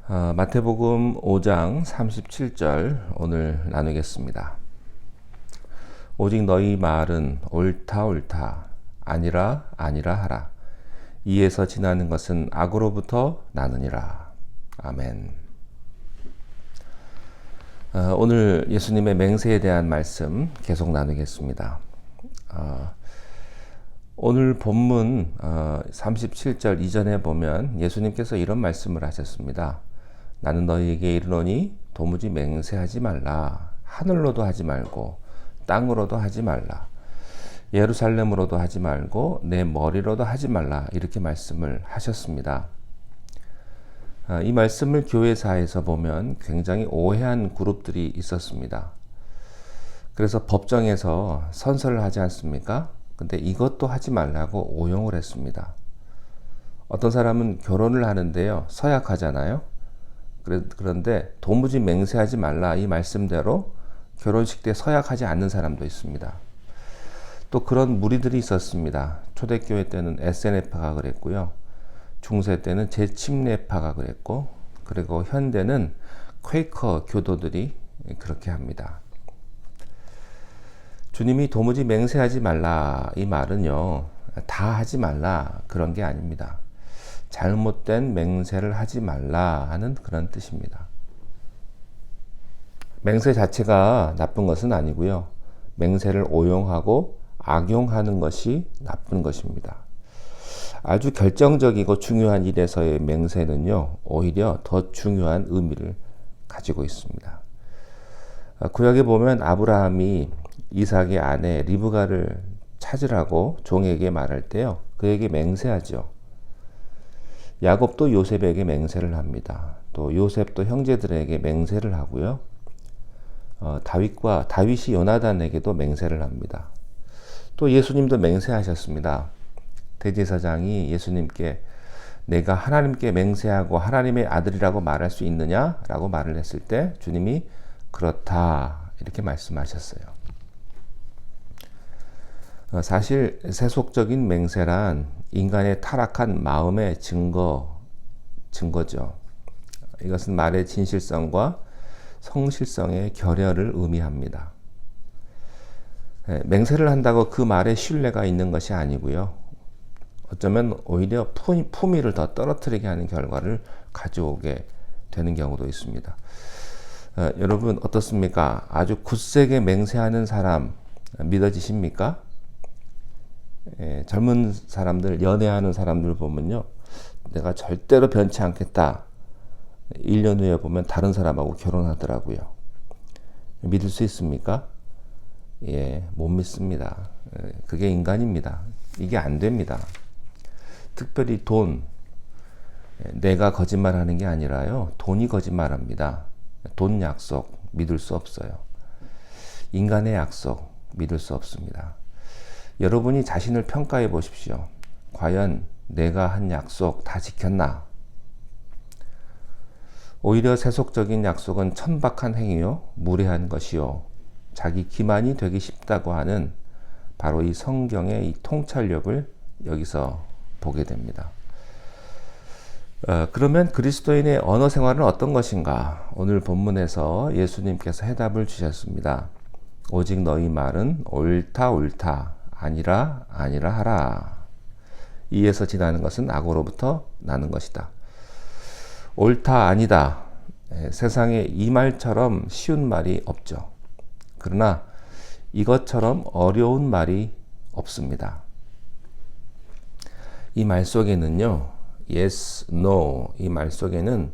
마태복음 5장 37절 오늘 나누겠습니다. 오직 너희 말은 옳다 옳다 아니라 아니라 하라. 이에서 지나는 것은 악으로부터 나느니라. 아멘. 오늘 예수님의 맹세에 대한 말씀 계속 나누겠습니다. 오늘 본문 37절 이전에 보면 예수님께서 이런 말씀을 하셨습니다. 나는 너희에게 이르노니 도무지 맹세하지 말라. 하늘로도 하지 말고 땅으로도 하지 말라. 예루살렘으로도 하지 말고 내 머리로도 하지 말라. 이렇게 말씀을 하셨습니다. 이 말씀을 교회사에서 보면 굉장히 오해한 그룹들이 있었습니다. 그래서 법정에서 선서를 하지 않습니까? 근데 이것도 하지 말라고 오용을 했습니다. 어떤 사람은 결혼을 하는데요, 서약하잖아요. 그런데 도무지 맹세하지 말라 이 말씀대로 결혼식 때 서약하지 않는 사람도 있습니다. 또 그런 무리들이 있었습니다. 초대교회 때는 SNF파가 그랬고요. 중세 때는 재침례파가 그랬고, 그리고 현대는 퀘이커 교도들이 그렇게 합니다. 주님이 도무지 맹세하지 말라 이 말은요, 다 하지 말라 그런 게 아닙니다. 잘못된 맹세를 하지 말라 하는 그런 뜻입니다. 맹세 자체가 나쁜 것은 아니고요. 맹세를 오용하고 악용하는 것이 나쁜 것입니다. 아주 결정적이고 중요한 일에서의 맹세는요, 오히려 더 중요한 의미를 가지고 있습니다. 구약에 보면 아브라함이 이삭의 아내 리브가를 찾으라고 종에게 말할 때요, 그에게 맹세하죠. 야곱도 요셉에게 맹세를 합니다. 또 요셉도 형제들에게 맹세를 하고요. 다윗이 요나단에게도 맹세를 합니다. 또 예수님도 맹세하셨습니다. 대제사장이 예수님께 내가 하나님께 맹세하고 하나님의 아들이라고 말할 수 있느냐라고 말을 했을 때 주님이 그렇다 이렇게 말씀하셨어요. 사실 세속적인 맹세란 인간의 타락한 마음의 증거죠. 이것은 말의 진실성과 성실성의 결여를 의미합니다. 맹세를 한다고 그 말에 신뢰가 있는 것이 아니고요. 어쩌면 오히려 품위를 더 떨어뜨리게 하는 결과를 가져오게 되는 경우도 있습니다. 여러분 어떻습니까? 아주 굳세게 맹세하는 사람 믿어지십니까? 젊은 사람들, 연애하는 사람들 보면요, 내가 절대로 변치 않겠다. 1년 후에 보면 다른 사람하고 결혼하더라고요. 믿을 수 있습니까? 못 믿습니다. 그게 인간입니다. 이게 안 됩니다. 특별히 돈, 내가 거짓말하는 게 아니라요, 돈이 거짓말합니다. 돈 약속 믿을 수 없어요. 인간의 약속 믿을 수 없습니다. 여러분이 자신을 평가해 보십시오. 과연 내가 한 약속 다 지켰나? 오히려 세속적인 약속은 천박한 행위요, 무례한 것이요, 자기 기만이 되기 쉽다고 하는 바로 이 성경의 이 통찰력을 여기서 보게 됩니다. 그러면 그리스도인의 언어 생활은 어떤 것인가? 오늘 본문에서 예수님께서 해답을 주셨습니다. 오직 너희 말은 옳다 옳다 아니라 아니라 하라. 이에서 지나는 것은 악으로부터 나는 것이다. 옳다 아니다. 세상에 이 말처럼 쉬운 말이 없죠. 그러나 이것처럼 어려운 말이 없습니다. 이 말 속에는요, yes, no 이 말 속에는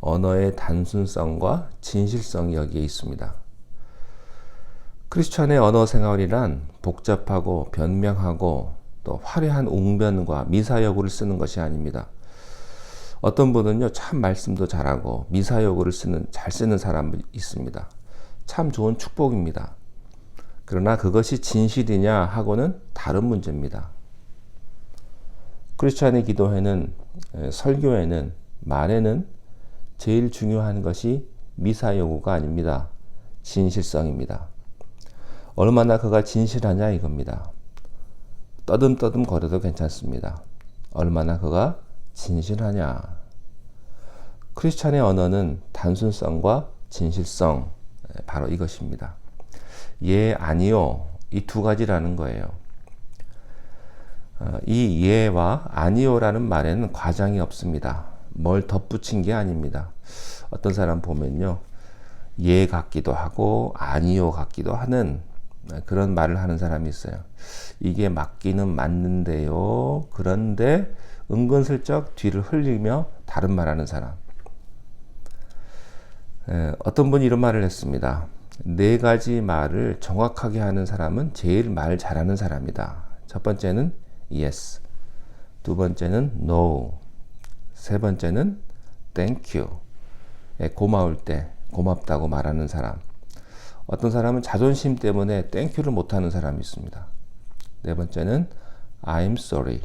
언어의 단순성과 진실성이 여기에 있습니다. 크리스천의 언어 생활이란 복잡하고 변명하고 또 화려한 웅변과 미사여구를 쓰는 것이 아닙니다. 어떤 분은요, 참 말씀도 잘하고 미사여구를 잘 쓰는 사람이 있습니다. 참 좋은 축복입니다. 그러나 그것이 진실이냐 하고는 다른 문제입니다. 크리스천의 기도회는, 설교회는, 말에는 제일 중요한 것이 미사여구가 아닙니다. 진실성입니다. 얼마나 그가 진실하냐 이겁니다. 떠듬떠듬 거려도 괜찮습니다. 얼마나 그가 진실하냐. 크리스찬의 언어는 단순성과 진실성, 바로 이것입니다. 예, 아니요, 이 두 가지라는 거예요. 이 예와 아니요라는 말에는 과장이 없습니다. 뭘 덧붙인 게 아닙니다. 어떤 사람 보면요, 예 같기도 하고 아니요 같기도 하는 그런 말을 하는 사람이 있어요. 이게 맞기는 맞는데요, 그런데 은근슬쩍 뒤를 흘리며 다른 말하는 사람. 어떤 분이 이런 말을 했습니다. 네 가지 말을 정확하게 하는 사람은 제일 말 잘하는 사람이다. 첫 번째는 yes, 두 번째는 no, 세 번째는 thank you. 고마울 때 고맙다고 말하는 사람. 어떤 사람은 자존심 때문에 thank you를 못하는 사람이 있습니다. 네 번째는 I'm sorry.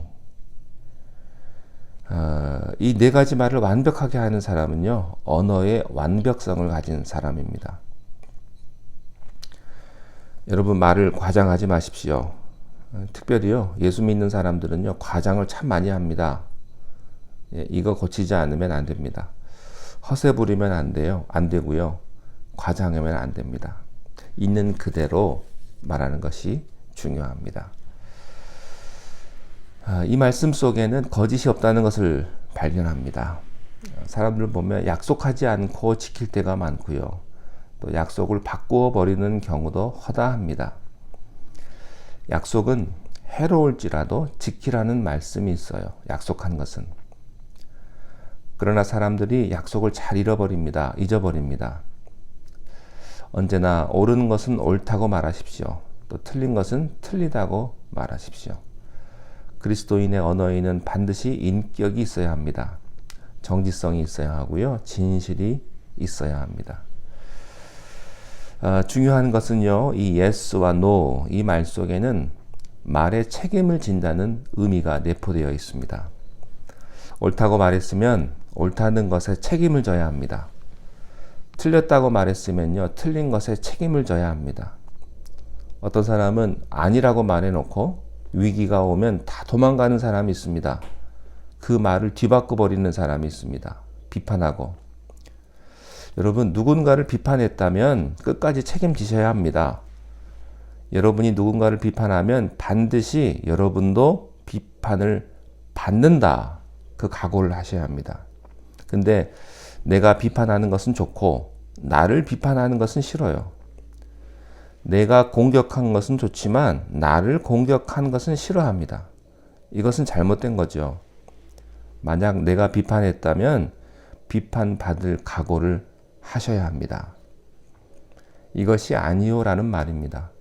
이 네 가지 말을 완벽하게 하는 사람은요, 언어의 완벽성을 가진 사람입니다. 여러분, 말을 과장하지 마십시오. 특별히요, 예수 믿는 사람들은요, 과장을 참 많이 합니다. 이거 고치지 않으면 안 됩니다. 허세 부리면 안 돼요. 안 되고요. 과장하면 안 됩니다. 있는 그대로 말하는 것이 중요합니다. 이 말씀 속에는 거짓이 없다는 것을 발견합니다. 사람들 보면 약속하지 않고 지킬 때가 많고요. 또 약속을 바꾸어 버리는 경우도 허다합니다. 약속은 해로울지라도 지키라는 말씀이 있어요. 약속한 것은. 그러나 사람들이 약속을 잘 잊어버립니다. 언제나 옳은 것은 옳다고 말하십시오. 또 틀린 것은 틀리다고 말하십시오. 그리스도인의 언어에는 반드시 인격이 있어야 합니다. 정직성이 있어야 하고요. 진실이 있어야 합니다. 중요한 것은요, 이 yes와 no, 이 말 속에는 말의 책임을 진다는 의미가 내포되어 있습니다. 옳다고 말했으면 옳다는 것에 책임을 져야 합니다. 틀렸다고 말했으면요, 틀린 것에 책임을 져야 합니다. 어떤 사람은 아니라고 말해놓고 위기가 오면 다 도망가는 사람이 있습니다. 그 말을 뒤바꿔 버리는 사람이 있습니다. 비판하고. 여러분, 누군가를 비판했다면 끝까지 책임지셔야 합니다. 여러분이 누군가를 비판하면 반드시 여러분도 비판을 받는다. 그 각오를 하셔야 합니다. 근데 내가 비판하는 것은 좋고 나를 비판하는 것은 싫어요. 내가 공격한 것은 좋지만 나를 공격한 것은 싫어합니다. 이것은 잘못된 거죠. 만약 내가 비판했다면 비판받을 각오를 하셔야 합니다. 이것이 아니요라는 말입니다.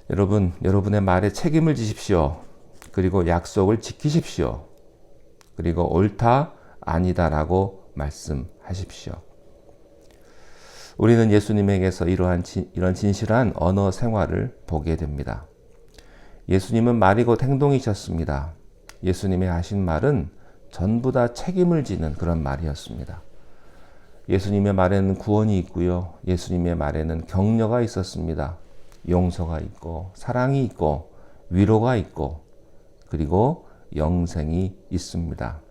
여러분, 여러분의 말에 책임을 지십시오. 그리고 약속을 지키십시오. 그리고 옳다, 아니다라고 말씀하십시오. 우리는 예수님에게서 이런 진실한 언어 생활을 보게 됩니다. 예수님은 말이 곧 행동이셨습니다. 예수님이 하신 말은 전부 다 책임을 지는 그런 말이었습니다. 예수님의 말에는 구원이 있고요. 예수님의 말에는 격려가 있었습니다. 용서가 있고 사랑이 있고 위로가 있고 그리고 영생이 있습니다.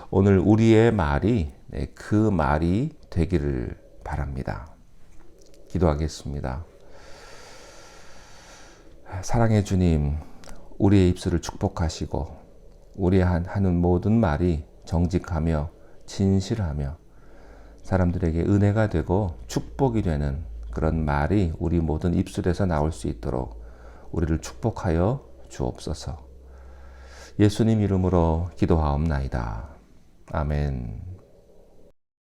오늘 우리의 말이 그 말이 되기를 바랍니다. 기도하겠습니다. 사랑의 주님, 우리의 입술을 축복하시고 우리 하는 모든 말이 정직하며 진실하며 사람들에게 은혜가 되고 축복이 되는 그런 말이 우리 모든 입술에서 나올 수 있도록 우리를 축복하여 주옵소서. 예수님 이름으로 기도하옵나이다. 아멘.